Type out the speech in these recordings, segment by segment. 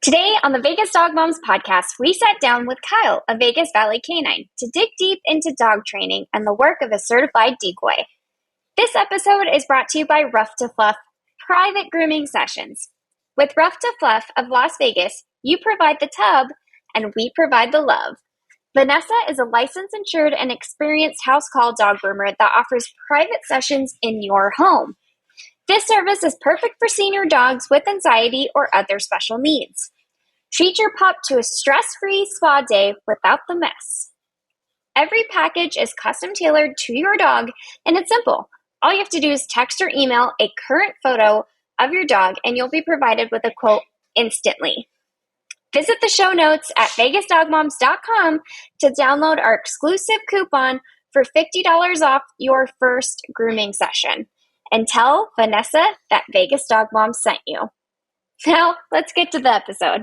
Today on the Vegas Dog Moms podcast, we sat down with Kyle, a Vegas Valley canine, to dig deep into dog training and the work of a certified decoy. This episode is brought to you by Rough to Fluff Private Grooming Sessions. With Rough to Fluff of Las Vegas, you provide the tub and we provide the love. Vanessa is a licensed, insured, and experienced house call dog groomer that offers private sessions in your home. This service is perfect for senior dogs with anxiety or other special needs. Treat your pup to a stress-free spa day without the mess. Every package is custom tailored to your dog, and it's simple. All you have to do is text or email a current photo of your dog, and you'll be provided with a quote instantly. Visit the show notes at vegasdogmoms.com to download our exclusive coupon for $50 off your first grooming session. And tell Vanessa that Vegas Dog Moms sent you. Now, let's get to the episode.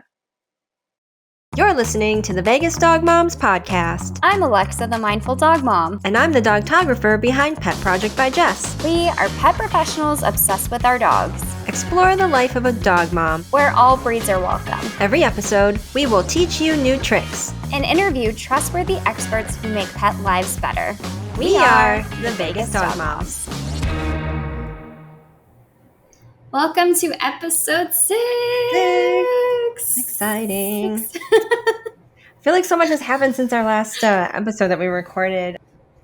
You're listening to the Vegas Dog Moms podcast. I'm Alexa, the Mindful Dog Mom. And I'm the dogtographer behind Pet Project by Jess. We are pet professionals obsessed with our dogs. Explore the life of a dog mom, where all breeds are welcome. Every episode, we will teach you new tricks and interview trustworthy experts who make pet lives better. We are the Vegas Dog Moms. Welcome to episode 6. Exciting. I feel like so much has happened since our last episode that we recorded.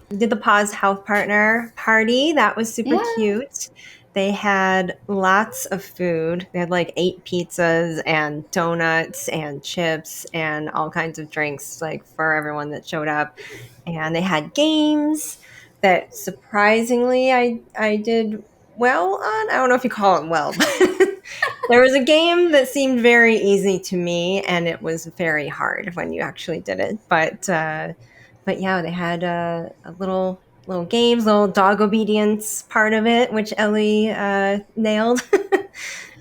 We did the Paws Health Partner party. That was super cute. They had lots of food. They had like 8 pizzas and donuts and chips and all kinds of drinks like for everyone that showed up. And they had games that surprisingly I did well on. I don't know if you call it well, but there was a game that seemed very easy to me, and it was very hard when you actually did it. But yeah, they had a little games, little dog obedience part of it, which Ellie nailed.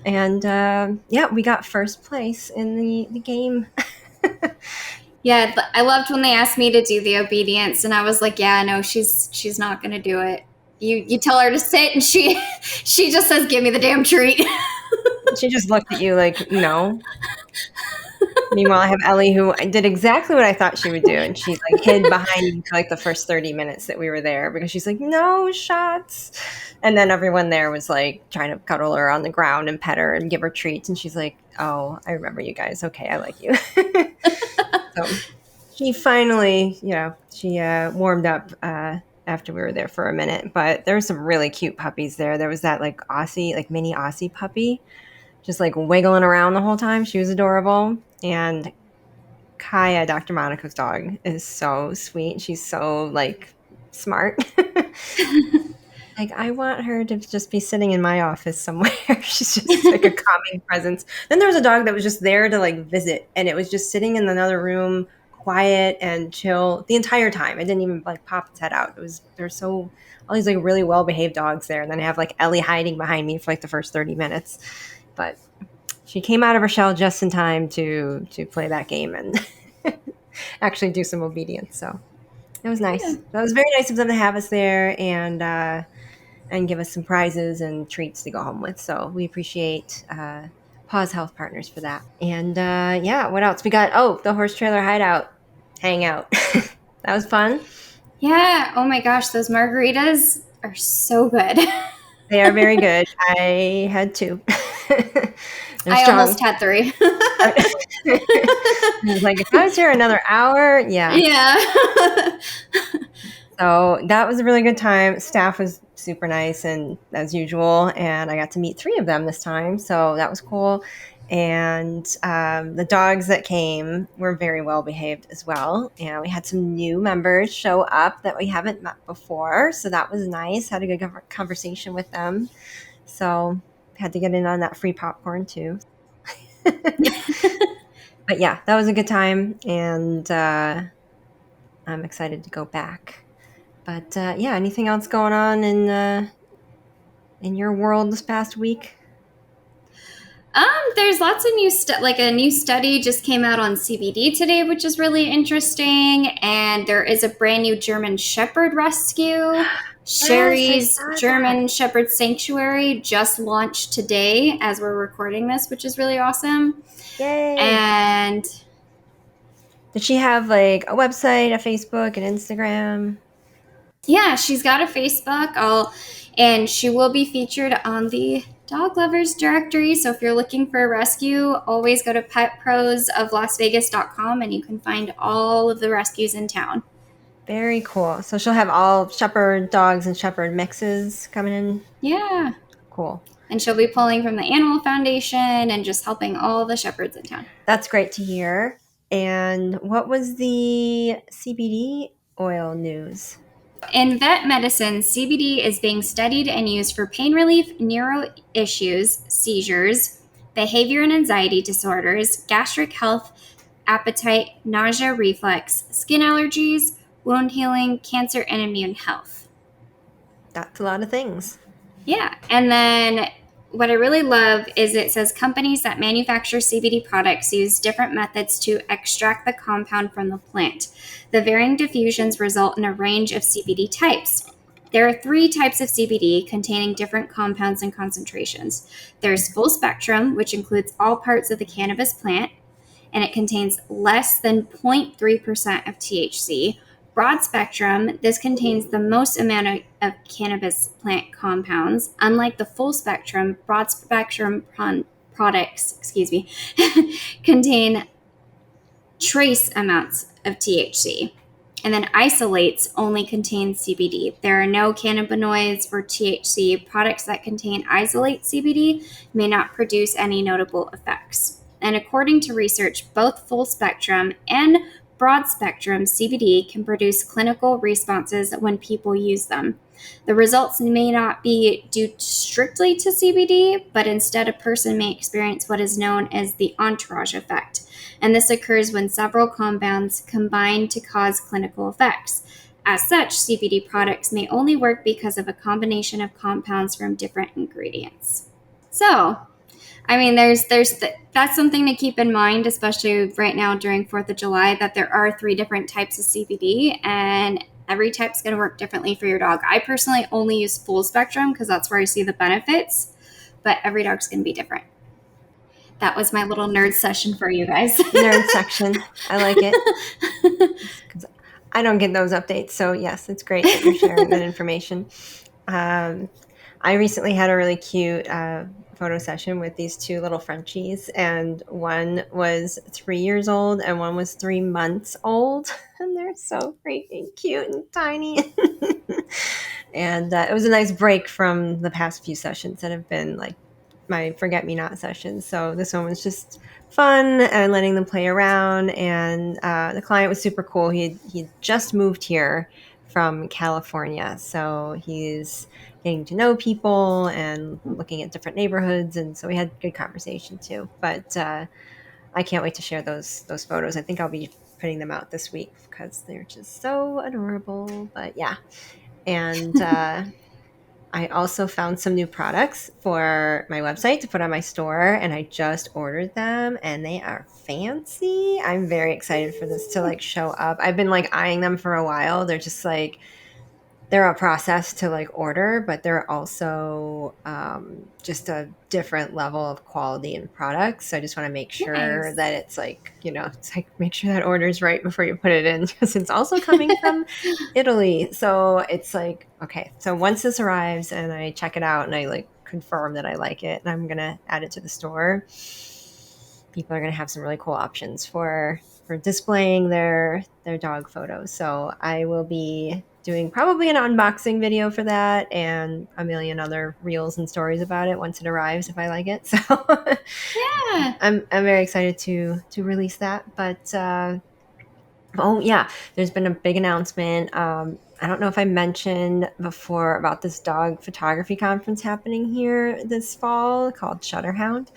And yeah, we got first place in the game. Yeah, I loved when they asked me to do the obedience, and I was like, yeah, no, she's not going to do it. You tell her to sit, and she just says, give me the damn treat. She just looked at you like, no. Meanwhile, I have Ellie, who did exactly what I thought she would do, and she like hid behind me for like the first 30 minutes that we were there because she's like, no shots. And then everyone there was like trying to cuddle her on the ground and pet her and give her treats, and she's like, oh, I remember you guys. Okay, I like you. So she finally, she warmed up after we were there for a minute. But there were some really cute puppies there. There was that like Aussie, like mini Aussie puppy, just like wiggling around the whole time. She was adorable. And Kaya, Dr. Monica's dog, is so sweet. She's so like smart. Like I want her to just be sitting in my office somewhere. She's just like a calming presence. Then there was a dog that was just there to like visit, and it was just sitting in another room, quiet and chill the entire time. It didn't even like pop its head out. There's all these like really well behaved dogs there, and then I have like Ellie hiding behind me for like the first 30 minutes. But she came out of her shell just in time to play that game and actually do some obedience. So it was nice. Yeah. That was very nice of them to have us there and give us some prizes and treats to go home with. So we appreciate Paws Health Partners for that. And yeah, what else? We got, the Horsetrailer Hideout Hangout. That was fun. Yeah. Oh my gosh, those margaritas are so good. They are very good. I had 2. I almost had 3. I was like, if I was here another hour, yeah. Yeah. So that was a really good time. Staff was super nice and as usual, and I got to meet 3 of them this time, so that was cool. And the dogs that came were very well behaved as well, and we had some new members show up that we haven't met before, so that was nice. Had a good conversation with them, so had to get in on that free popcorn too. But yeah, that was a good time, and I'm excited to go back. But yeah, anything else going on in your world this past week? There's lots of new stuff. Like a new study just came out on CBD today, which is really interesting. And there is a brand new German Shepherd rescue. Shari's saw German that. Shepherd Sanctuary just launched today as we're recording this, which is really awesome. Yay. And did she have like a website, a Facebook, an Instagram? yeah, she's got a Facebook. And she will be featured on the Dog Lovers Directory. So if you're looking for a rescue, always go to petprosoflasvegas.com and you can find all of the rescues in town. Very cool. So she'll have all shepherd dogs and shepherd mixes coming in. Yeah. Cool. And she'll be pulling from the Animal Foundation and just helping all the shepherds in town. That's great to hear. And what was the CBD oil news? In vet medicine, CBD is being studied and used for pain relief, neuro issues, seizures, behavior and anxiety disorders, gastric health, appetite, nausea, reflux, skin allergies, wound healing, cancer, and immune health. That's a lot of things. Yeah. And then what I really love is it says companies that manufacture CBD products use different methods to extract the compound from the plant. The varying diffusions result in a range of CBD types. There are 3 types of CBD containing different compounds and concentrations. There's full spectrum, which includes all parts of the cannabis plant, and it contains less than 0.3% of THC. Broad spectrum, this contains the most amount of cannabis plant compounds. Unlike the full spectrum, broad spectrum products, contain trace amounts of THC. And then isolates only contain CBD. There are no cannabinoids or THC. Products that contain isolate CBD may not produce any notable effects. And according to research, both full spectrum and broad spectrum CBD can produce clinical responses when people use them. The results may not be due strictly to CBD, but instead a person may experience what is known as the entourage effect. And this occurs when several compounds combine to cause clinical effects. As such, CBD products may only work because of a combination of compounds from different ingredients. So, I mean, that's something to keep in mind, especially right now during 4th of July, that there are 3 different types of CBD, and every type's going to work differently for your dog. I personally only use full spectrum because that's where I see the benefits, but every dog's going to be different. That was my little nerd session for you guys. Nerd section. I like it. I don't get those updates. So, yes, it's great that you're sharing that information. I recently had a really cute photo session with these 2 little Frenchies, and one was 3 years old and one was 3 months old. And they're so freaking cute and tiny. And it was a nice break from the past few sessions that have been like my forget-me-not sessions. So this one was just fun and letting them play around. And the client was super cool. He just moved here from California, so he's getting to know people and looking at different neighborhoods. And so we had good conversation too. But I can't wait to share those photos. I think I'll be putting them out this week because they're just so adorable. But yeah, and I also found some new products for my website to put on my store, and I just ordered them, and they are fancy. I'm very excited for this to like show up. I've been like eyeing them for a while. They're just like, they're a process to like order, but they're also just a different level of quality and products. So I just want to make sure that it's like, it's like make sure that order's right before you put it in, because it's also coming from Italy. So it's like, okay, so once this arrives and I check it out and I like confirm that I like it and I'm going to add it to the store, people are going to have some really cool options for displaying their dog photos. So I will be doing probably an unboxing video for that and a million other reels and stories about it once it arrives if I like it. So Yeah. I'm very excited to release that. But oh yeah, there's been a big announcement. I don't know if I mentioned before about this dog photography conference happening here this fall called Shutterhound,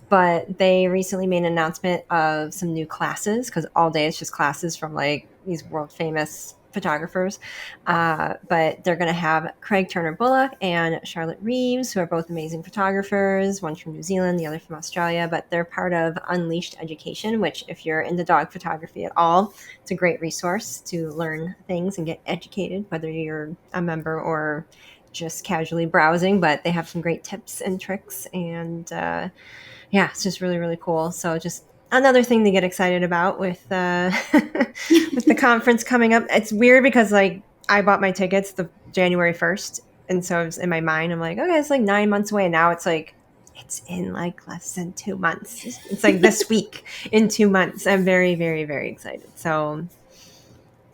but they recently made an announcement of some new classes, because all day it's just classes from like these world famous photographers. But they're going to have Craig Turner Bullock and Charlotte Reeves, who are both amazing photographers. One's from New Zealand, the other from Australia, but they're part of Unleashed Education, which if you're into dog photography at all, it's a great resource to learn things and get educated, whether you're a member or just casually browsing. But they have some great tips and tricks, and yeah, it's just really, really cool. So just another thing to get excited about with with the conference coming up. It's weird because like I bought my tickets the January 1st, and so it's in my mind I'm like, okay, it's like 9 months away. Now it's like it's in like less than 2 months. It's like this week in 2 months. I'm very, very, very excited. So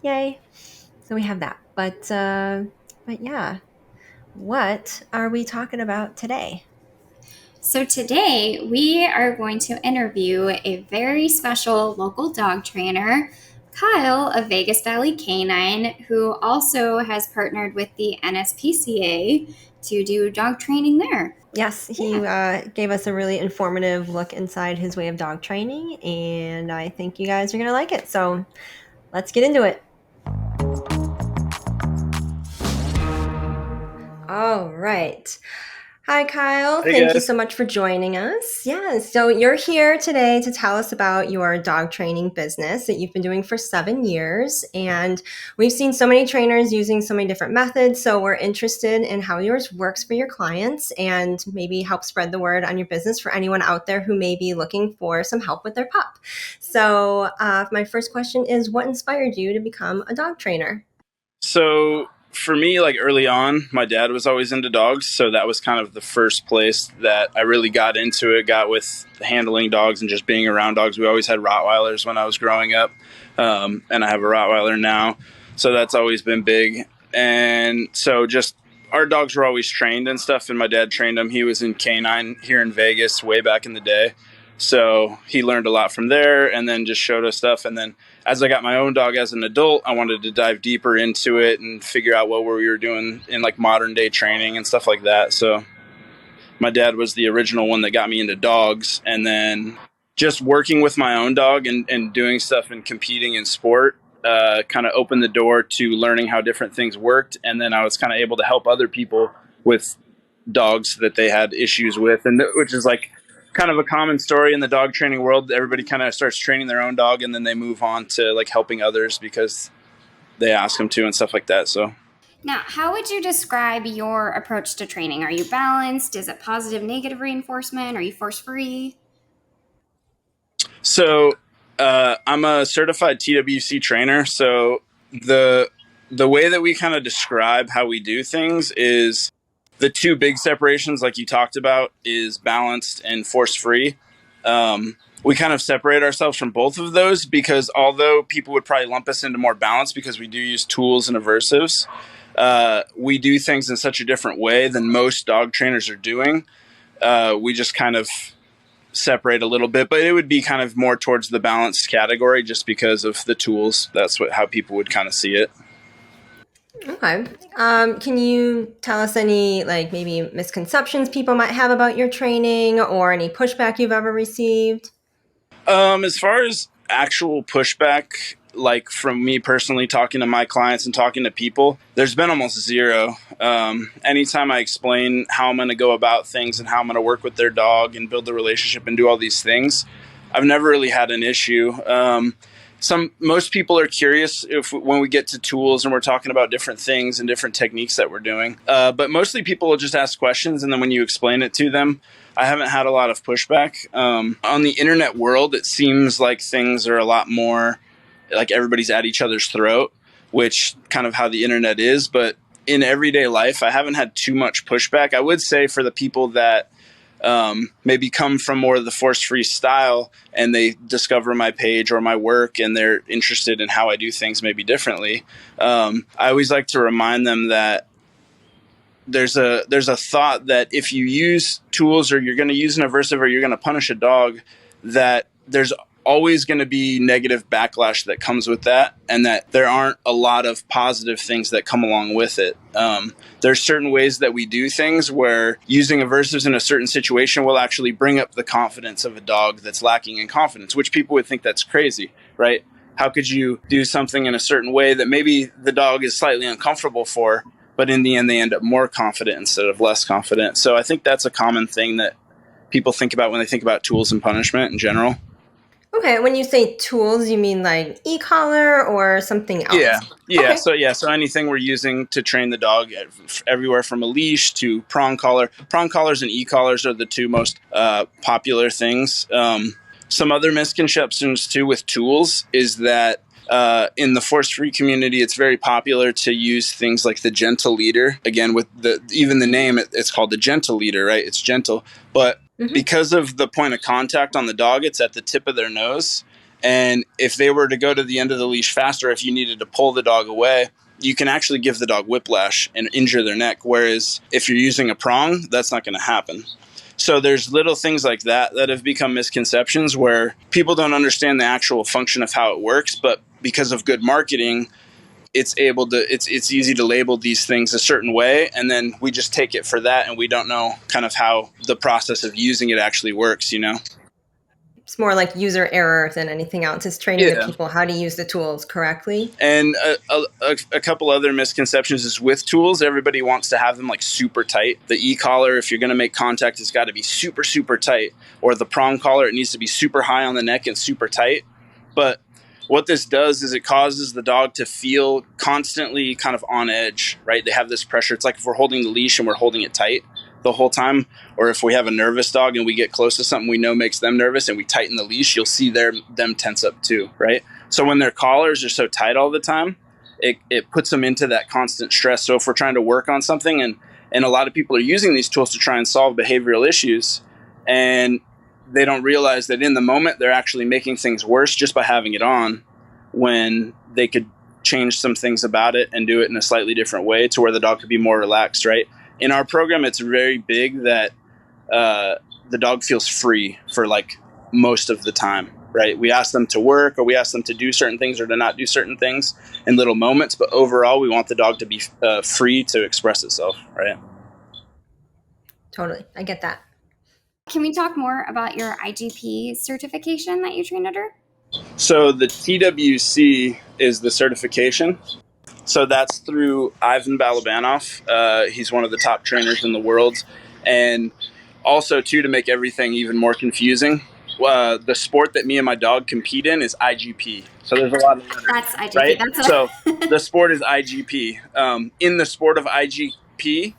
yay. So we have that. But yeah. What are we talking about today? So today we are going to interview a very special local dog trainer, Kyle of Vegas Valley Canine, who also has partnered with the NSPCA to do dog training there. Yes, he gave us a really informative look inside his way of dog training, and I think you guys are going to like it. So let's get into it. All right. Hi, Kyle. Hey, Thank guys. you so much for joining us. Yeah, so you're here today to tell us about your dog training business that you've been doing for 7 years. And we've seen so many trainers using so many different methods. So we're interested in how yours works for your clients and maybe help spread the word on your business for anyone out there who may be looking for some help with their pup. So my first question is, what inspired you to become a dog trainer? So for me, like early on, my dad was always into dogs. So that was kind of the first place that I really got into it, got with handling dogs and just being around dogs. We always had Rottweilers when I was growing up. And I have a Rottweiler now. So that's always been big. And so just our dogs were always trained and stuff. And my dad trained them. He was in canine here in Vegas way back in the day. So he learned a lot from there and then just showed us stuff. And then as I got my own dog as an adult, I wanted to dive deeper into it and figure out what we were doing in like modern day training and stuff like that. So my dad was the original one that got me into dogs. And then just working with my own dog and doing stuff and competing in sport kind of opened the door to learning how different things worked. And then I was kind of able to help other people with dogs that they had issues with, and which is like kind of a common story in the dog training world. Everybody kind of starts training their own dog and then they move on to like helping others because they ask them to and stuff like that. So Now, how would you describe your approach to training? Are you balanced? Is it positive, negative reinforcement? Are you force-free? So I'm a certified TWC trainer. So the way that we kind of describe how we do things is the two big separations, like you talked about, is balanced and force-free. We kind of separate ourselves from both of those because although people would probably lump us into more balance because we do use tools and aversives, we do things in such a different way than most dog trainers are doing. We just kind of separate a little bit, but it would be kind of more towards the balanced category just because of the tools. That's how people would kind of see it. Okay. Can you tell us any, like, maybe misconceptions people might have about your training or any pushback you've ever received? As far as actual pushback, like from me personally talking to my clients and talking to people, there's been almost zero. Anytime I explain how I'm going to go about things and how I'm going to work with their dog and build the relationship and do all these things, I've never really had an issue. Most people are curious when we get to tools and we're talking about different things and different techniques that we're doing. But mostly people will just ask questions, and then when you explain it to them, I haven't had a lot of pushback. On the internet world, it seems like things are a lot more like everybody's at each other's throat, which kind of how the internet is. But in everyday life, I haven't had too much pushback. I would say for the people that maybe come from more of the force-free style and they discover my page or my work and they're interested in how I do things maybe differently. I always like to remind them that there's a thought that if you use tools or you're going to use an aversive or you're going to punish a dog, that there's always going to be negative backlash that comes with that, and that there aren't a lot of positive things that come along with it. There's certain ways that we do things where using aversives in a certain situation will actually bring up the confidence of a dog that's lacking in confidence, which people would think that's crazy, right? How could you do something in a certain way that maybe the dog is slightly uncomfortable for, but in the end they end up more confident instead of less confident? So I think that's a common thing that people think about when they think about tools and punishment in general. Okay, when you say tools, you mean like e-collar or something else? Yeah. Okay. So anything we're using to train the dog, everywhere from a leash to prong collar. Prong collars and e-collars are the two most popular things. Some other misconceptions too with tools is that in the force-free community, it's very popular to use things like the gentle leader. Again, with even the name, it's called the gentle leader, right? It's gentle, but because of the point of contact on the dog, it's at the tip of their nose. And if they were to go to the end of the leash faster, if you needed to pull the dog away, you can actually give the dog whiplash and injure their neck. Whereas if you're using a prong, that's not going to happen. So there's little things like that that have become misconceptions where people don't understand the actual function of how it works. But because of good marketing, it's easy to label these things a certain way, and then we just take it for that, and we don't know kind of how the process of using it actually works, you know? It's more like user error than anything else. It's training the people how to use the tools correctly. And a couple other misconceptions is with tools, everybody wants to have them like super tight. The e-collar, if you're going to make contact, it's got to be super, super tight. Or the prong collar, it needs to be super high on the neck and super tight. But what this does is it causes the dog to feel constantly kind of on edge, right? They have this pressure. It's like if we're holding the leash and we're holding it tight the whole time, or if we have a nervous dog and we get close to something we know makes them nervous and we tighten the leash, you'll see them tense up too, right? So when their collars are so tight all the time, it puts them into that constant stress. So if we're trying to work on something, and a lot of people are using these tools to try and solve behavioral issues, and they don't realize that in the moment they're actually making things worse just by having it on, when they could change some things about it and do it in a slightly different way to where the dog could be more relaxed, right? In our program, it's very big that the dog feels free for like most of the time, right? We ask them to work, or we ask them to do certain things or to not do certain things in little moments, but overall we want the dog to be free to express itself, right? Totally. I get that. Can we talk more about your IGP certification that you trained under? So the TWC is the certification. So that's through Ivan Balabanov. He's one of the top trainers in the world. And also, too, to make everything even more confusing, the sport that me and my dog compete in is IGP. So there's a lot of letters. That's IGP. Right? That's So the sport is IGP. In the sport of IGP,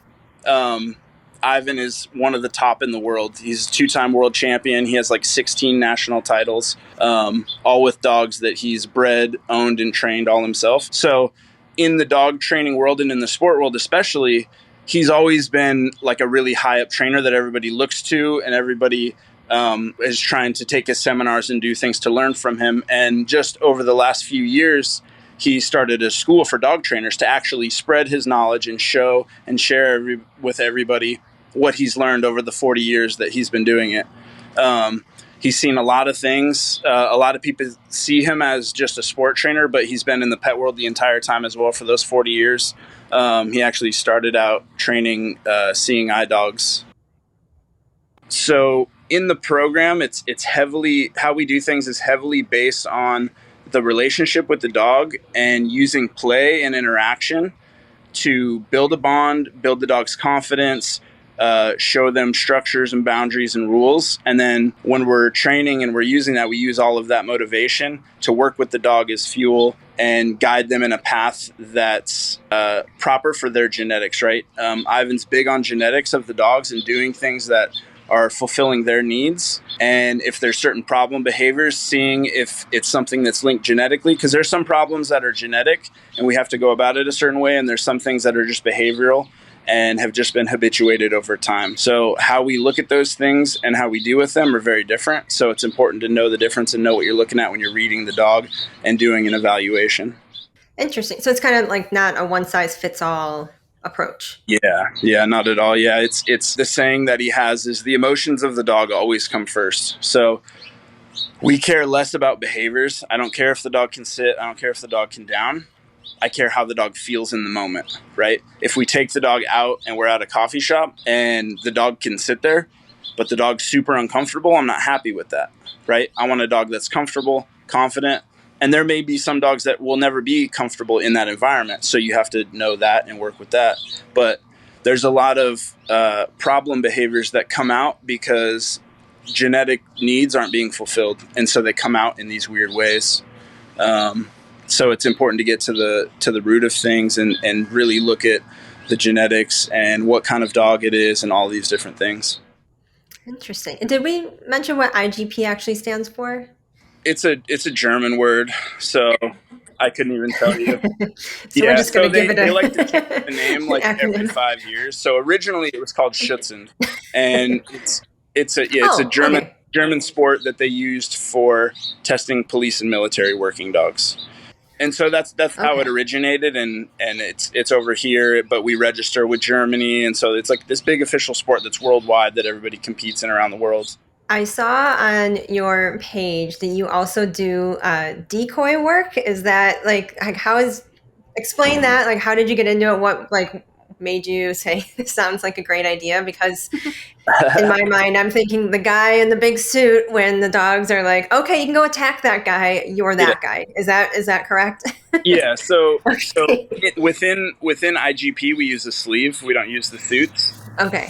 Ivan is one of the top in the world. He's a 2-time world champion. He has like 16 national titles, all with dogs that he's bred, owned, and trained all himself. So in the dog training world and in the sport world especially, he's always been like a really high up trainer that everybody looks to, and everybody is trying to take his seminars and do things to learn from him. And just over the last few years, he started a school for dog trainers to actually spread his knowledge and show and share with everybody what he's learned over the 40 years that he's been doing it. He's seen a lot of things. A lot of people see him as just a sport trainer, but he's been in the pet world the entire time as well for those 40 years. He actually started out training seeing eye dogs. So in the program, it's heavily, how we do things is heavily based on the relationship with the dog and using play and interaction to build a bond, build the dog's confidence, show them structures and boundaries and rules. And then when we're training and we're using that, we use all of that motivation to work with the dog as fuel and guide them in a path that's proper for their genetics, right? Ivan's big on genetics of the dogs and doing things that are fulfilling their needs. And if there's certain problem behaviors, seeing if it's something that's linked genetically, because there's some problems that are genetic and we have to go about it a certain way. And there's some things that are just behavioral and have just been habituated over time. So how we look at those things and how we deal with them are very different. So it's important to know the difference and know what you're looking at when you're reading the dog and doing an evaluation. Interesting. So it's kind of like not a one-size-fits-all approach. Yeah, not at all. Yeah, it's the saying that he has is the emotions of the dog always come first. So we care less about behaviors. I don't care if the dog can sit. I don't care if the dog can down. I care how the dog feels in the moment, right? If we take the dog out and we're at a coffee shop and the dog can sit there, but the dog's super uncomfortable, I'm not happy with that, right? I want a dog that's comfortable, confident, And there may be some dogs that will never be comfortable in that environment. So you have to know that and work with that. But there's a lot of problem behaviors that come out because genetic needs aren't being fulfilled. And so they come out in these weird ways. So it's important to get to the root of things and really look at the genetics and what kind of dog it is and all these different things. Interesting. And did we mention what IGP actually stands for? It's a German word, so I couldn't even tell you. So we're just going to give it they like to change the name like every 5 years. So originally it was called Schützen, and it's a German sport that they used for testing police and military working dogs. And so that's how it originated, and it's over here, but we register with Germany, and so it's like this big official sport that's worldwide that everybody competes in around the world. I saw on your page that you also do decoy work. Is that like explain that? Like, how did you get into it? What made you say this sounds like a great idea? Because in my mind, I'm thinking the guy in the big suit when the dogs are like, okay, you can go attack that guy. You're that guy. Is that correct? Yeah. So within IGP, we use a sleeve. We don't use the suits. Okay.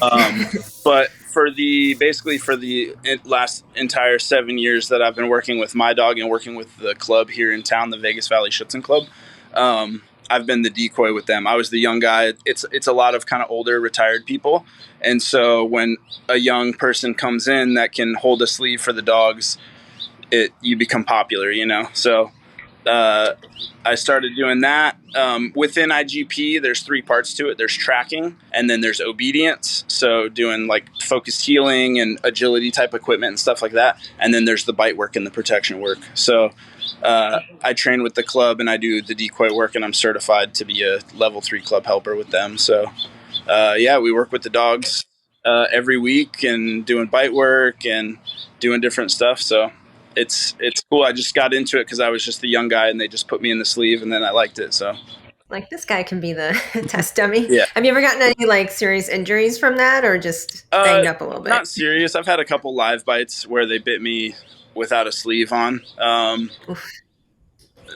But for the last entire 7 years that I've been working with my dog and working with the club here in town, the Vegas Valley Schützen Club, I've been the decoy with them. I was the young guy. It's a lot of kind of older retired people. And so when a young person comes in that can hold a sleeve for the dogs, you become popular, you know? So I started doing that. Within IGP, there's 3 parts to it. There's tracking, and then there's obedience. So doing like focused healing and agility type equipment and stuff like that. And then there's the bite work and the protection work. So I train with the club and I do the decoy work, and I'm certified to be a level 3 club helper with them. So we work with the dogs every week and doing bite work and doing different stuff. So it's cool. I just got into it because I was just the young guy and they just put me in the sleeve, and then I liked it. So like, this guy can be the test dummy. Yeah. Have you ever gotten any like serious injuries from that, or just banged up a little bit? Not serious. I've had a couple live bites where they bit me without a sleeve on.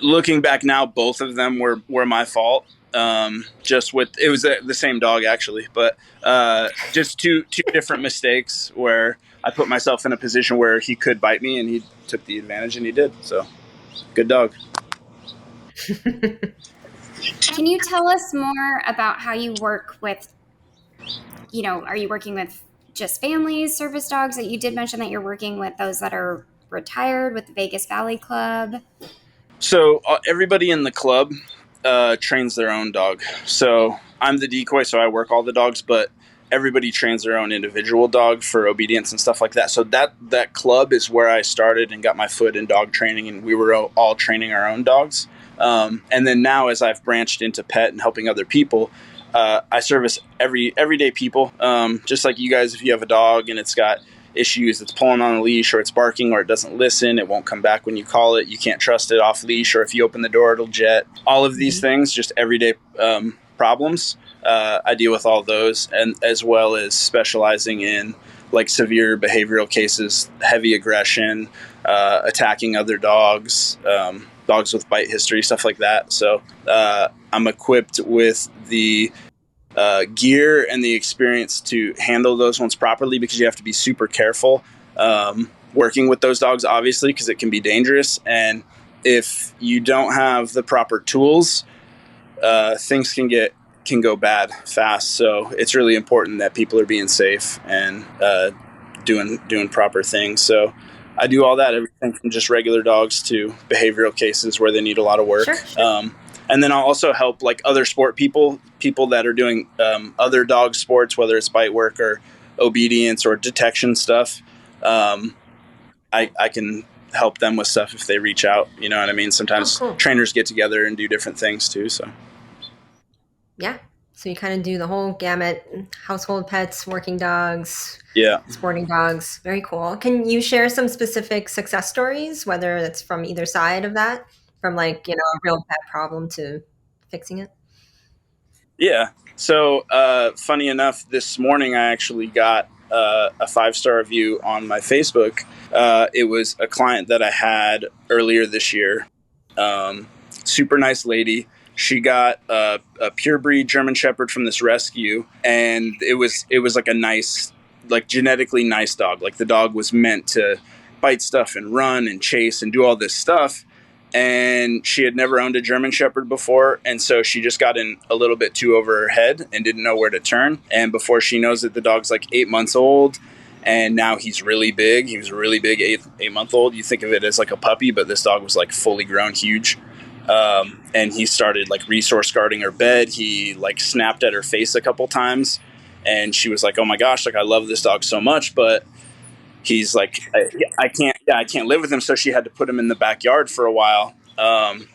Looking back now, both of them were my fault. It was the same dog actually, but just two different mistakes where I put myself in a position where he could bite me, and he took the advantage, and he did. So, good dog. Can you tell us more about how you work with, are you working with just families, service dogs? That you did mention that you're working with those that are retired with the Vegas Valley Club. So everybody in the club trains their own dog. So I'm the decoy, so I work all the dogs, but everybody trains their own individual dog for obedience and stuff like that. So that club is where I started and got my foot in dog training, and we were all training our own dogs. And then now, as I've branched into pet and helping other people, I service everyday people. Just like you guys, if you have a dog and it's got issues, it's pulling on a leash, or it's barking, or it doesn't listen, it won't come back when you call it, you can't trust it off leash, or if you open the door, it'll jet. All of these things, just everyday problems. I deal with all those, and as well as specializing in like severe behavioral cases, heavy aggression, attacking other dogs, dogs with bite history, stuff like that. So I'm equipped with the gear and the experience to handle those ones properly, because you have to be super careful working with those dogs, obviously, because it can be dangerous. And if you don't have the proper tools, things can go bad fast. So it's really important that people are being safe and doing proper things. So I do all that, everything from just regular dogs to behavioral cases where they need a lot of work. Sure. And then I'll also help like other people that are doing other dog sports, whether it's bite work or obedience or detection stuff. I can help them with stuff if they reach out. You know what I mean? Sometimes trainers get together and do different things too. So. Yeah. So you kind of do the whole gamut: household pets, working dogs, sporting dogs. Very cool. Can you share some specific success stories, whether that's from either side of that, from like, a real pet problem to fixing it? Yeah. So funny enough, this morning I actually got a 5-star review on my Facebook. It was a client that I had earlier this year. Super nice lady. She got a pure breed German Shepherd from this rescue, and it was like a nice, like genetically nice dog. Like the dog was meant to bite stuff and run and chase and do all this stuff. And she had never owned a German Shepherd before, and so she just got in a little bit too over her head and didn't know where to turn. And before she knows it, the dog's like 8 months old, and now he's really big. He was a really big 8-month-old. You think of it as like a puppy, but this dog was like fully grown, huge. And he started like resource guarding her bed. He like snapped at her face a couple times, and she was like, "Oh my gosh, like I love this dog so much, but he's like, I can't live with him." So she had to put him in the backyard for a while,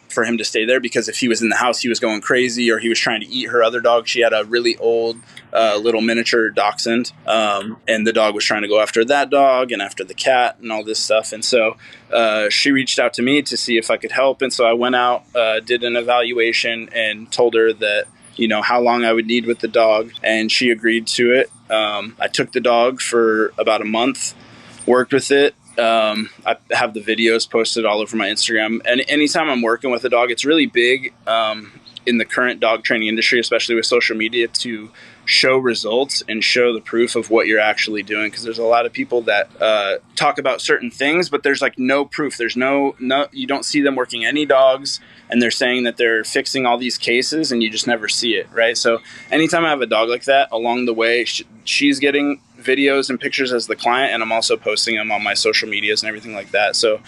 for him to stay there, because if he was in the house, he was going crazy, or he was trying to eat her other dog. She had a really old, little miniature dachshund. And the dog was trying to go after that dog and after the cat and all this stuff. And so, she reached out to me to see if I could help. And so I went out, did an evaluation and told her that, how long I would need with the dog. And she agreed to it. I took the dog for about a month, worked with it. I have the videos posted all over my Instagram. And anytime I'm working with a dog, it's really big in the current dog training industry, especially with social media, to show results and show the proof of what you're actually doing. Because there's a lot of people that talk about certain things, but there's like no proof. There's no, you don't see them working any dogs, and they're saying that they're fixing all these cases, and you just never see it, right? So anytime I have a dog like that, along the way, she's getting videos and pictures as the client, and I'm also posting them on my social medias and everything like that. So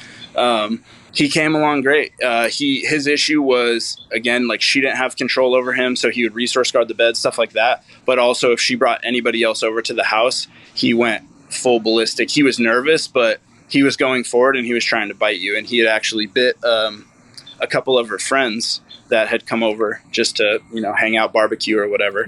he came along great. His issue was, again, like she didn't have control over him, so he would resource guard the bed, stuff like that. But also if she brought anybody else over to the house, he went full ballistic. He was nervous, but he was going forward and he was trying to bite you. And he had actually bit a couple of her friends that had come over just to, hang out, barbecue or whatever.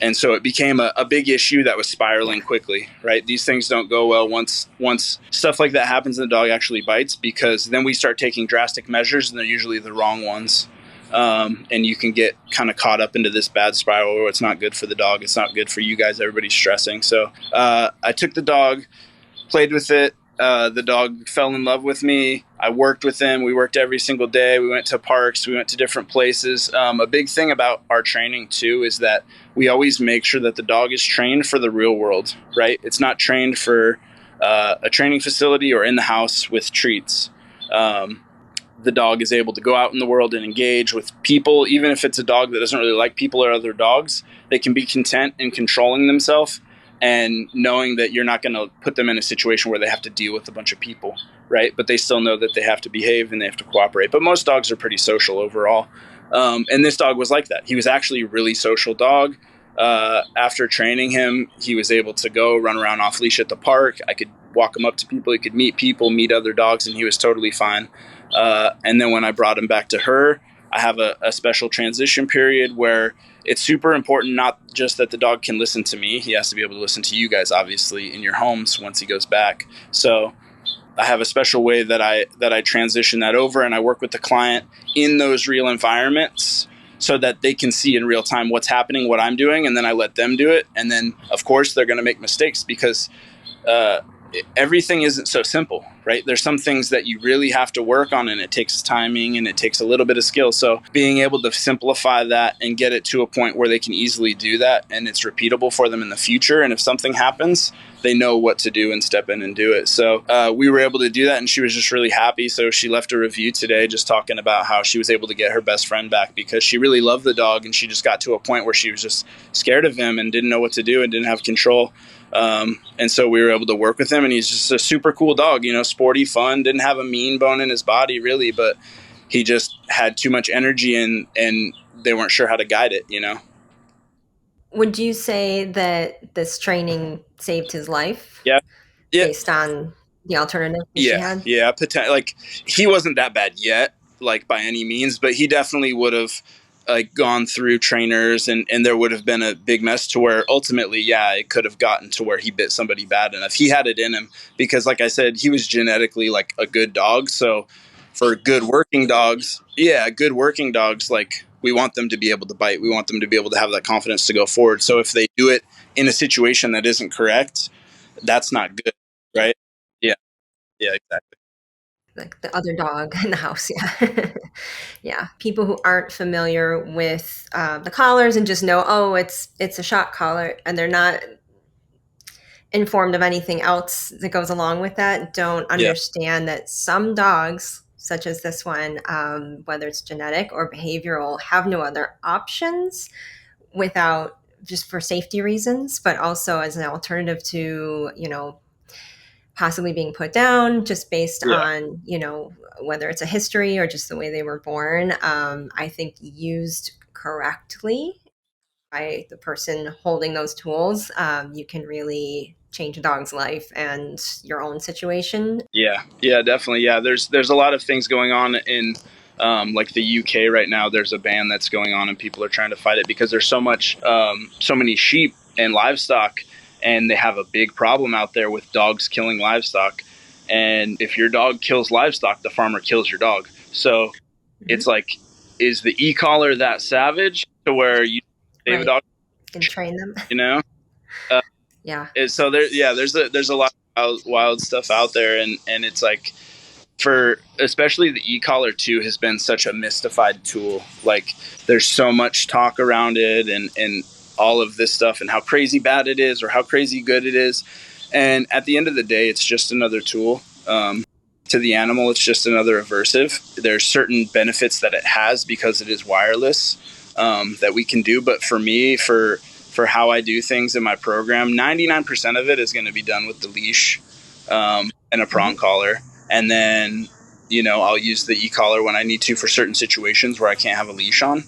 And so it became a big issue that was spiraling quickly, right? These things don't go well once stuff like that happens and the dog actually bites, because then we start taking drastic measures, and they're usually the wrong ones. And you can get kind of caught up into this bad spiral where it's not good for the dog. It's not good for you guys. Everybody's stressing. So I took the dog, played with it. The dog fell in love with me. I worked with him. We worked every single day. We went to parks. We went to different places. A big thing about our training too is that we always make sure that the dog is trained for the real world, right? It's not trained for a training facility or in the house with treats. The dog is able to go out in the world and engage with people. Even if it's a dog that doesn't really like people or other dogs, they can be content in controlling themselves and knowing that you're not going to put them in a situation where they have to deal with a bunch of people, right? But they still know that they have to behave and they have to cooperate. But most dogs are pretty social overall. And this dog was like that. He was actually a really social dog. After training him, he was able to go run around off leash at the park. I could walk him up to people. He could meet people, meet other dogs, and he was totally fine. And then when I brought him back to her, I have a special transition period where it's super important, not just that the dog can listen to me. He has to be able to listen to you guys, obviously, in your homes once he goes back. So I have a special way that I transition that over, and I work with the client in those real environments so that they can see in real time what's happening, what I'm doing, and then I let them do it. And then, of course, they're going to make mistakes because everything isn't so simple, right? There's some things that you really have to work on, and it takes timing and it takes a little bit of skill. So being able to simplify that and get it to a point where they can easily do that and it's repeatable for them in the future. And if something happens, they know what to do and step in and do it. So we were able to do that, and she was just really happy. So she left a review today just talking about how she was able to get her best friend back because she really loved the dog, and she just got to a point where she was just scared of him and didn't know what to do and didn't have control. And so we were able to work with him, and he's just a super cool dog, sporty, fun, didn't have a mean bone in his body really, but he just had too much energy and they weren't sure how to guide it, Would you say that this training saved his life? Yeah. Based on the alternative that she had? Yeah. Like he wasn't that bad yet, like by any means, but he definitely would have like gone through trainers and there would have been a big mess to where ultimately, it could have gotten to where he bit somebody bad enough. He had it in him because, like I said, he was genetically like a good dog. So for good working dogs, like we want them to be able to bite. We want them to be able to have that confidence to go forward. So if they do it in a situation that isn't correct, that's not good, right? Yeah, exactly. like the other dog in the house. Yeah. Yeah. People who aren't familiar with the collars and just know, oh, it's a shock collar, and they're not informed of anything else that goes along with that, don't Yeah. understand that some dogs, such as this one, whether it's genetic or behavioral, have no other options without, just for safety reasons, but also as an alternative to, possibly being put down just based Yeah. on, whether it's a history or just the way they were born. I think used correctly by the person holding those tools, you can really change a dog's life and your own situation. Yeah, definitely. Yeah, there's a lot of things going on in like the UK right now. There's a ban that's going on, and people are trying to fight it because there's so many sheep and livestock, and they have a big problem out there with dogs killing livestock. And if your dog kills livestock, the farmer kills your dog. So it's like, is the e-collar that savage to where you save a dog? You can train them. Yeah. Yeah. So there's a lot of wild stuff out there, and it's like, for especially the e-collar too has been such a mystified tool. Like, there's so much talk around it and all of this stuff and how crazy bad it is or how crazy good it is. And at the end of the day, it's just another tool. To the animal, it's just another aversive. There's certain benefits that it has because it is wireless, that we can do. But for me, for how I do things in my program, 99% of it is going to be done with the leash and a prong collar. And then, I'll use the e-collar when I need to for certain situations where I can't have a leash on.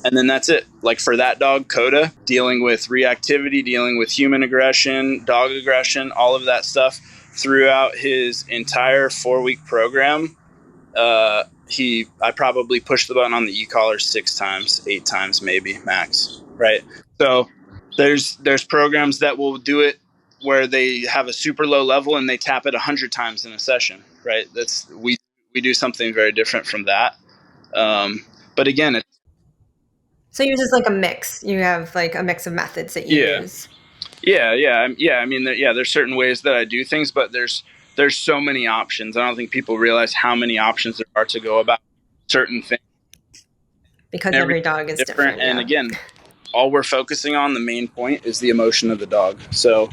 And then that's it. Like for that dog, Coda, dealing with reactivity, dealing with human aggression, dog aggression, all of that stuff throughout his entire 4-week program. I probably pushed the button on the e-collar 6 times, 8 times, maybe max. Right. So there's programs that will do it where they have a super low level and they tap it 100 times in a session. Right. We do something very different from that. But again, So yours is like a mix. You have like a mix of methods that you use. Yeah. I mean, there's certain ways that I do things, but there's so many options. I don't think people realize how many options there are to go about certain things. Because every dog is different. And again, all we're focusing on, the main point, is the emotion of the dog. So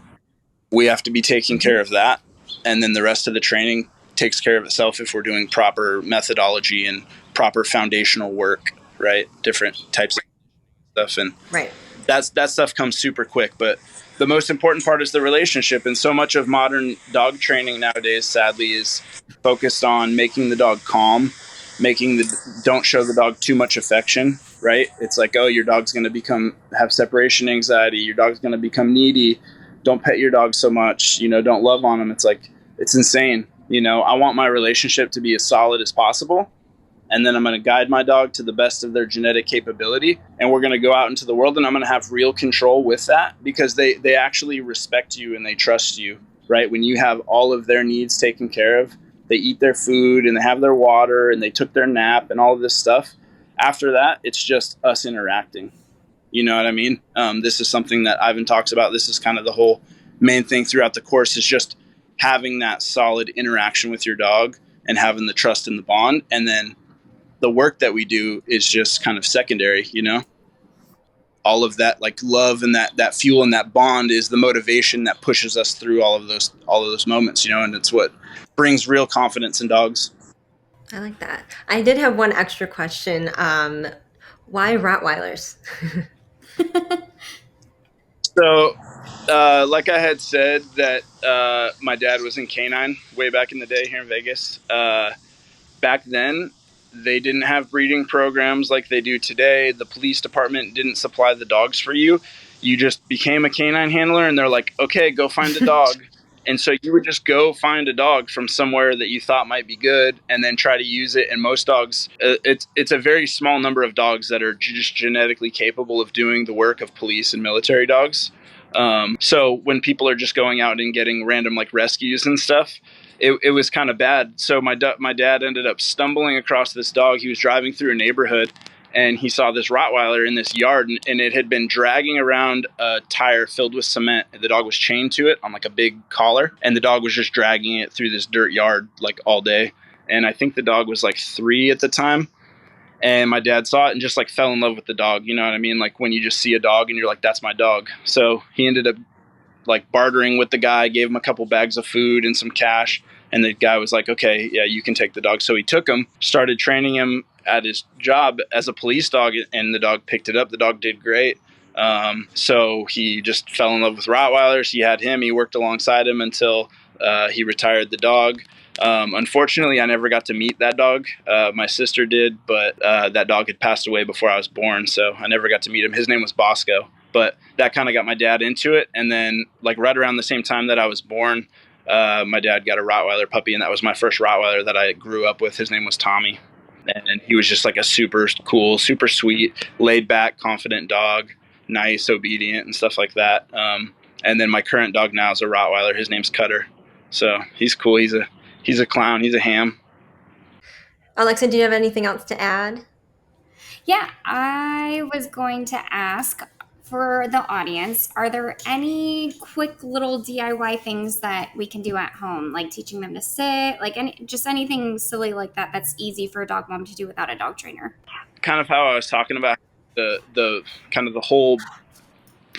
we have to be taking care of that. And then the rest of the training takes care of itself if we're doing proper methodology and proper foundational work, right? Different types of stuff. And that stuff comes super quick. But the most important part is the relationship. And so much of modern dog training nowadays, sadly, is focused on making the dog calm, don't show the dog too much affection, right? It's like, oh, your dog's going to have separation anxiety. Your dog's going to become needy. Don't pet your dog so much, don't love on him. It's like, it's insane. I want my relationship to be as solid as possible. And then I'm going to guide my dog to the best of their genetic capability. And we're going to go out into the world, and I'm going to have real control with that because they actually respect you and they trust you, right? When you have all of their needs taken care of, they eat their food and they have their water and they took their nap and all of this stuff. After that, it's just us interacting. You know what I mean? This is something that Ivan talks about. This is kind of the whole main thing throughout the course, is just having that solid interaction with your dog and having the trust and the bond. And then the work that we do is just kind of secondary, all of that, like love and that fuel and that bond is the motivation that pushes us through all of those moments, and it's what brings real confidence in dogs. I like that. I did have one extra question. Why Rottweilers? So, like I had said, that my dad was in canine way back in the day here in Vegas. Back then, they didn't have breeding programs like they do today. The police department didn't supply the dogs for you. You just became a canine handler, and they're like, okay, go find a dog. And so you would just go find a dog from somewhere that you thought might be good and then try to use it. And most dogs, it's a very small number of dogs that are just genetically capable of doing the work of police and military dogs. So when people are just going out and getting random like rescues and stuff, it was kind of bad. So my dad ended up stumbling across this dog. He was driving through a neighborhood and he saw this Rottweiler in this yard, and it had been dragging around a tire filled with cement. The dog was chained to it on like a big collar, and the dog was just dragging it through this dirt yard like all day. And I think the dog was like 3 at the time. And my dad saw it and just like fell in love with the dog. You know what I mean? Like when you just see a dog and you're like, that's my dog. So he ended up like bartering with the guy, gave him a couple bags of food and some cash. And the guy was like, okay, yeah, you can take the dog. So he took him, started training him at his job as a police dog, and the dog picked it up. The dog did great. So he just fell in love with Rottweilers. He had him. He worked alongside him until he retired the dog. Unfortunately, I never got to meet that dog. My sister did, but that dog had passed away before I was born, so I never got to meet him. His name was Bosco. But that kind of got my dad into it. And then like right around the same time that I was born, my dad got a Rottweiler puppy, and that was my first Rottweiler that I grew up with. His name was Tommy. And he was just like a super cool, super sweet, laid back, confident dog, nice, obedient, and stuff like that. And then my current dog now is a Rottweiler. His name's Cutter. So he's cool. He's a clown. He's a ham. Alexa, do you have anything else to add? Yeah, I was going to ask for the audience, are there any quick little DIY things that we can do at home, like teaching them to sit, like just anything silly like that that's easy for a dog mom to do without a dog trainer? Kind of how I was talking about the kind of the whole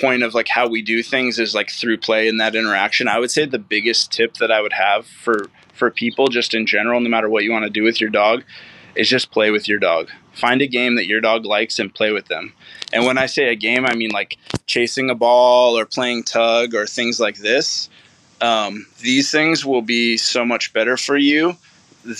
point of like how we do things is like through play and that interaction. I would say the biggest tip that I would have for people just in general, no matter what you want to do with your dog, is just play with your dog. Find a game that your dog likes and play with them. And when I say a game, I mean like chasing a ball or playing tug or things like this. These things will be so much better for you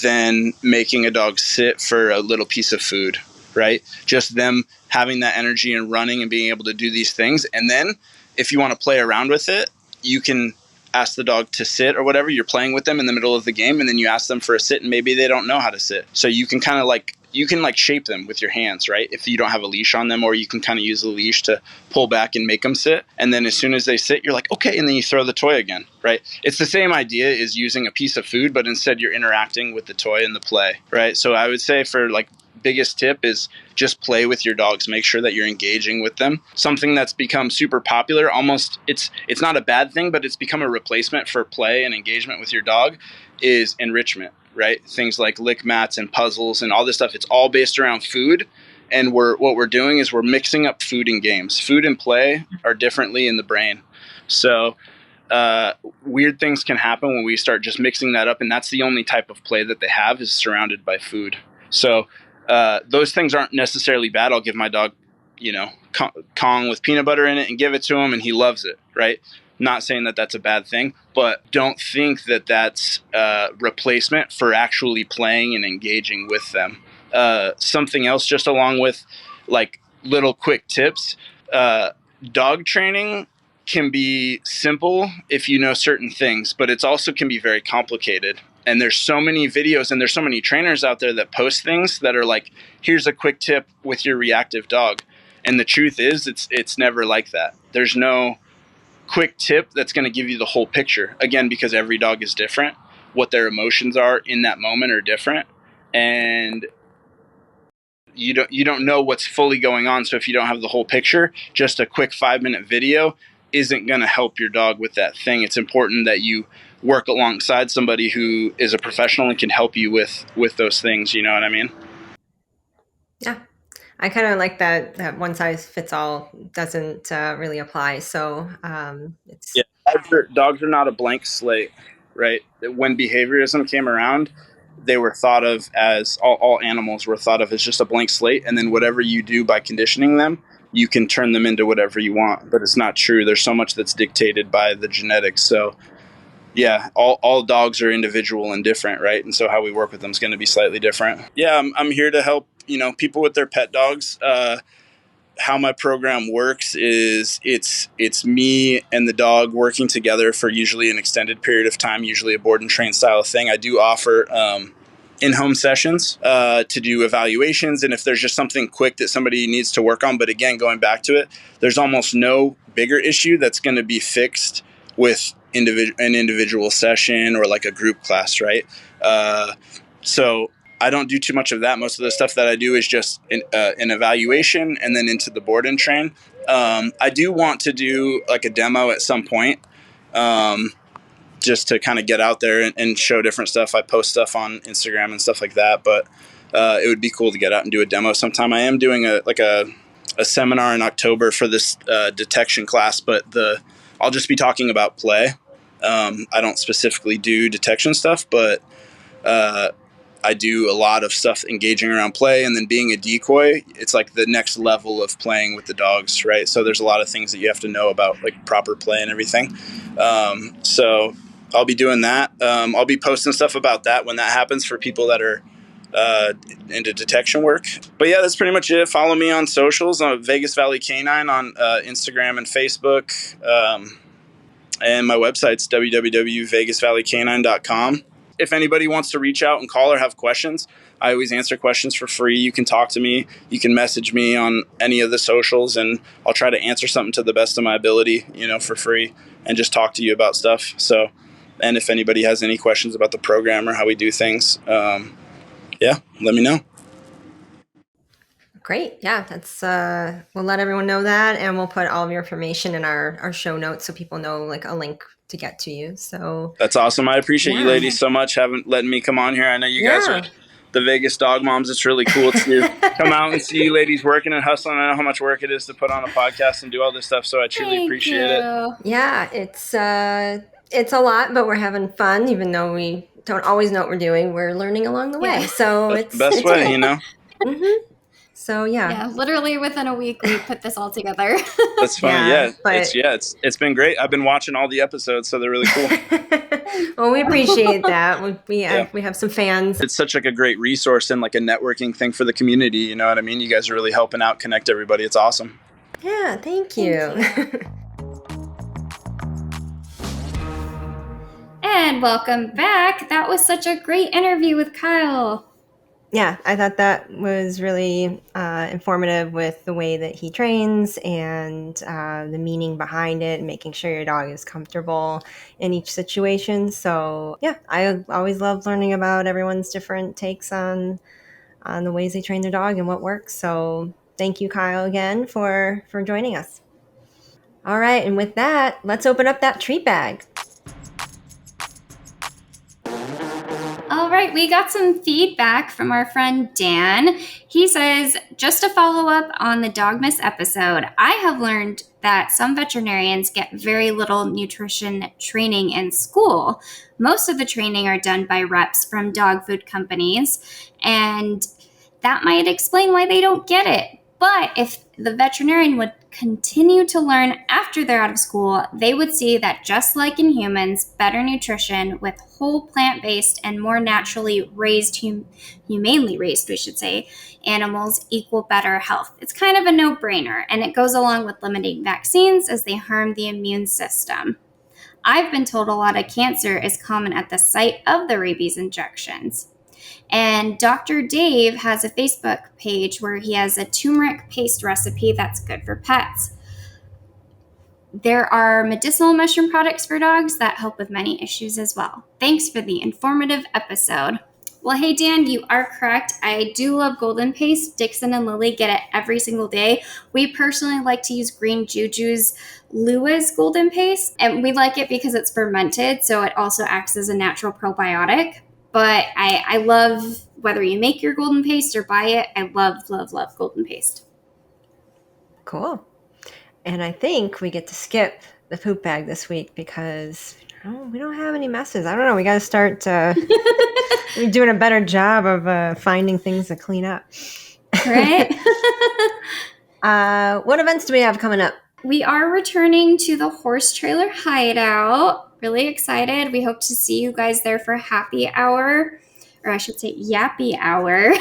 than making a dog sit for a little piece of food, right? Just them having that energy and running and being able to do these things. And then if you want to play around with it, you can ask the dog to sit or whatever. You're playing with them in the middle of the game, and then you ask them for a sit, and maybe they don't know how to sit. So you can kind of like, you can like shape them with your hands, right? If you don't have a leash on them, or you can kind of use the leash to pull back and make them sit. And then as soon as they sit, you're like, okay. And then you throw the toy again, right? It's the same idea as using a piece of food, but instead you're interacting with the toy and the play, right? So I would say for like biggest tip is just play with your dogs. Make sure that you're engaging with them. Something that's become super popular, almost it's not a bad thing, but it's become a replacement for play and engagement with your dog, is enrichment, right? Things like lick mats and puzzles and all this stuff. It's all based around food. And what we're doing is we're mixing up food and games. Food and play are differently in the brain. So weird things can happen when we start just mixing that up. And that's the only type of play that they have, is surrounded by food. So those things aren't necessarily bad. I'll give my dog, Kong with peanut butter in it and give it to him, and he loves it, right? Not saying that that's a bad thing, but don't think that that's a replacement for actually playing and engaging with them. Something else, just along with like little quick tips, dog training can be simple if you know certain things, but it also can be very complicated. And there's so many videos and there's so many trainers out there that post things that are like, here's a quick tip with your reactive dog. And the truth is, it's never like that. There's no quick tip that's going to give you the whole picture. Again, because every dog is different. What their emotions are in that moment are different. And you don't know what's fully going on. So if you don't have the whole picture, just a quick 5-minute video isn't going to help your dog with that thing. It's important that you work alongside somebody who is a professional and can help you with those things. You know what I mean? Yeah. I kind of like that one size fits all doesn't really apply. So it's... Yeah, dogs are not a blank slate, right? When behaviorism came around, they were thought of as, all animals were thought of as just a blank slate. And then whatever you do by conditioning them, you can turn them into whatever you want. But it's not true. There's so much that's dictated by the genetics. So yeah, all dogs are individual and different, right? And so how we work with them is going to be slightly different. Yeah, I'm here to help, people with their pet dogs. How my program works is it's me and the dog working together for usually an extended period of time, usually a board and train style of thing. I do offer in-home sessions to do evaluations, and if there's just something quick that somebody needs to work on. But again, going back to it, there's almost no bigger issue that's going to be fixed with an individual session or like a group class, right? So I don't do too much of that. Most of the stuff that I do is just an evaluation and then into the board and train. I do want to do like a demo at some point. just to kind of get out there and show different stuff. I post stuff on Instagram and stuff like that, but it would be cool to get out and do a demo sometime. I am doing a seminar in October for this detection class, but I'll just be talking about play. I don't specifically do detection stuff, but I do a lot of stuff engaging around play, and then being a decoy, it's like the next level of playing with the dogs, right? So there's a lot of things that you have to know about, like proper play and everything. So I'll be doing that. I'll be posting stuff about that when that happens for people that are into detection work. But yeah, that's pretty much it. Follow me on socials, on Vegas Valley Canine on Instagram and Facebook. And my website's www.vegasvalleycanine.com. If anybody wants to reach out and call or have questions, I always answer questions for free. You can talk to me. You can message me on any of the socials, and I'll try to answer something to the best of my ability, for free, and just talk to you about stuff. So, and if anybody has any questions about the program or how we do things, yeah, let me know. Great. Yeah, that's we'll let everyone know that, and we'll put all of your information in our show notes so people know like a link to get to you. So that's awesome. I appreciate you ladies so much letting me come on here. I know you guys are the Vegas dog moms. It's really cool to come out and see you ladies working and hustling. I know how much work it is to put on a podcast and do all this stuff, so I truly appreciate it. Yeah, it's a lot, but we're having fun, even though we don't always know what we're doing. We're learning along the way. So that's the best way, Mm-hmm. So yeah, literally within a week we put this all together. That's funny. It's been great. I've been watching all the episodes, so they're really cool. Well, we appreciate that. We have some fans. It's such like a great resource and like a networking thing for the community. You know what I mean? You guys are really helping out, connect everybody. It's awesome. Yeah, thank you. And welcome back. That was such a great interview with Kyle. Yeah, I thought that was really informative with the way that he trains and the meaning behind it, and making sure your dog is comfortable in each situation. So yeah, I always love learning about everyone's different takes on the ways they train their dog and what works. So thank you, Kyle, again for joining us. All right, and with that, let's open up that treat bag. All right, we got some feedback from our friend Dan. He says, just to follow up on the Dogmas episode, I have learned that some veterinarians get very little nutrition training in school. Most of the training are done by reps from dog food companies, and that might explain why they don't get it. But if the veterinarian would continue to learn after they're out of school, they would see that just like in humans, better nutrition with whole plant-based and more naturally raised, humanely raised, we should say, animals equal better health. It's kind of a no-brainer, and it goes along with limiting vaccines as they harm the immune system. I've been told a lot of cancer is common at the site of the rabies injections. And Dr. Dave has a Facebook page where he has a turmeric paste recipe that's good for pets. There are medicinal mushroom products for dogs that help with many issues as well. Thanks for the informative episode. Well, hey, Dan, you are correct. I do love golden paste. Dixon and Lily get it every single day. We personally like to use Green Juju's Lua's golden paste, and we like it because it's fermented, so it also acts as a natural probiotic. But I love, whether you make your golden paste or buy it, I love, love, love golden paste. Cool. And I think we get to skip the poop bag this week because we don't have any messes. I don't know. We got to start doing a better job of finding things to clean up. Right? What events do we have coming up? We are returning to the Horsetrailer Hideout. Really excited. We hope to see you guys there for happy hour, or I should say yappy hour,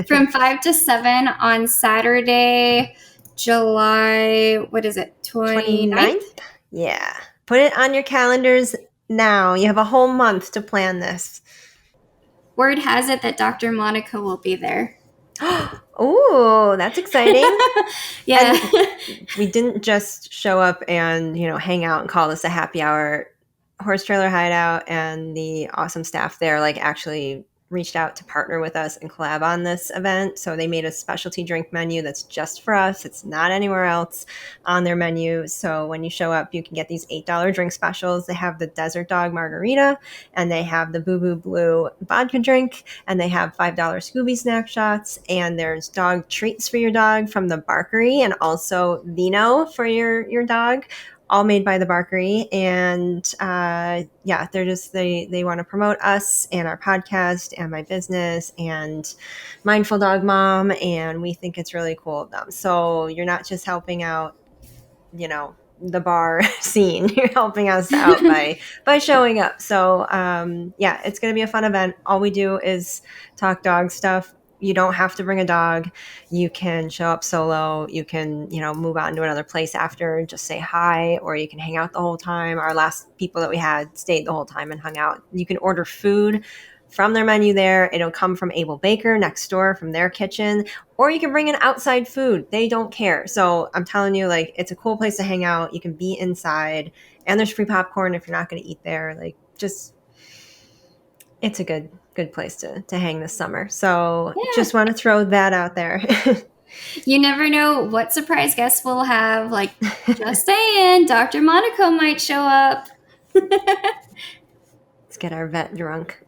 from 5 to 7 on Saturday, July, 29th? Yeah. Put it on your calendars now. You have a whole month to plan this. Word has it that Dr. Monica will be there. Oh, that's exciting. Yeah. And we didn't just show up and, hang out and call this a happy hour. Horsetrailer Hideout and the awesome staff there, actually reached out to partner with us and collab on this event. So they made a specialty drink menu that's just for us. It's not anywhere else on their menu. So when you show up, you can get these $8 drink specials. They have the Desert Dog Margarita, and they have the Boo Boo Blue vodka drink, and they have $5 Scooby snack shots, and there's dog treats for your dog from the Barkery, and also Vino for your dog, all made by the Barkery. And they're just, they want to promote us and our podcast and my business and Mindful Dog Mom, and we think it's really cool of them. So you're not just helping out, the bar scene, you're helping us out by showing up. So it's going to be a fun event. All we do is talk dog stuff. You don't have to bring a dog. You can show up solo. You can, move on to another place after, just say hi, or you can hang out the whole time. Our last people that we had stayed the whole time and hung out. You can order food from their menu there. It'll come from Able Baker next door from their kitchen, or you can bring in outside food. They don't care. So I'm telling you, it's a cool place to hang out. You can be inside, and there's free popcorn if you're not going to eat there. It's a good place to hang this summer. So just want to throw that out there. You never know what surprise guests we'll have. Just saying, Dr. Monaco might show up. Let's get our vet drunk.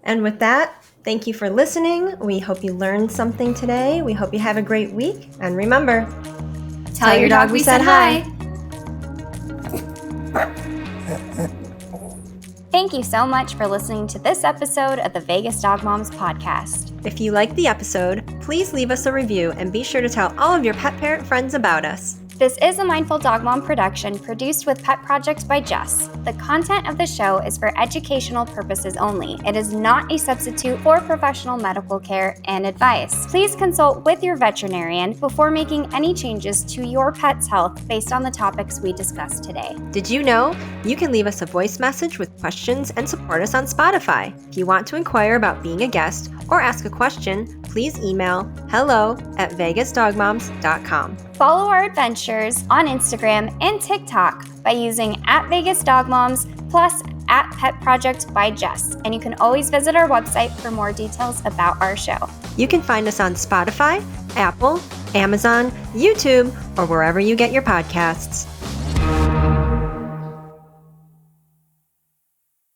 And with that, thank you for listening. We hope you learned something today. We hope you have a great week. And remember, tell your dog we said hi. Thank you so much for listening to this episode of the Vegas Dog Moms podcast. If you liked the episode, please leave us a review and be sure to tell all of your pet parent friends about us. This is a Mindful Dog Mom production produced with Pet Project by Jess. The content of the show is for educational purposes only. It is not a substitute for professional medical care and advice. Please consult with your veterinarian before making any changes to your pet's health based on the topics we discussed today. Did you know you can leave us a voice message with questions and support us on Spotify? If you want to inquire about being a guest or ask a question, please email hello@vegasdogmoms.com. Follow our adventures on Instagram and TikTok by using @VegasDogMoms plus @PetProject by Jess. And you can always visit our website for more details about our show. You can find us on Spotify, Apple, Amazon, YouTube, or wherever you get your podcasts.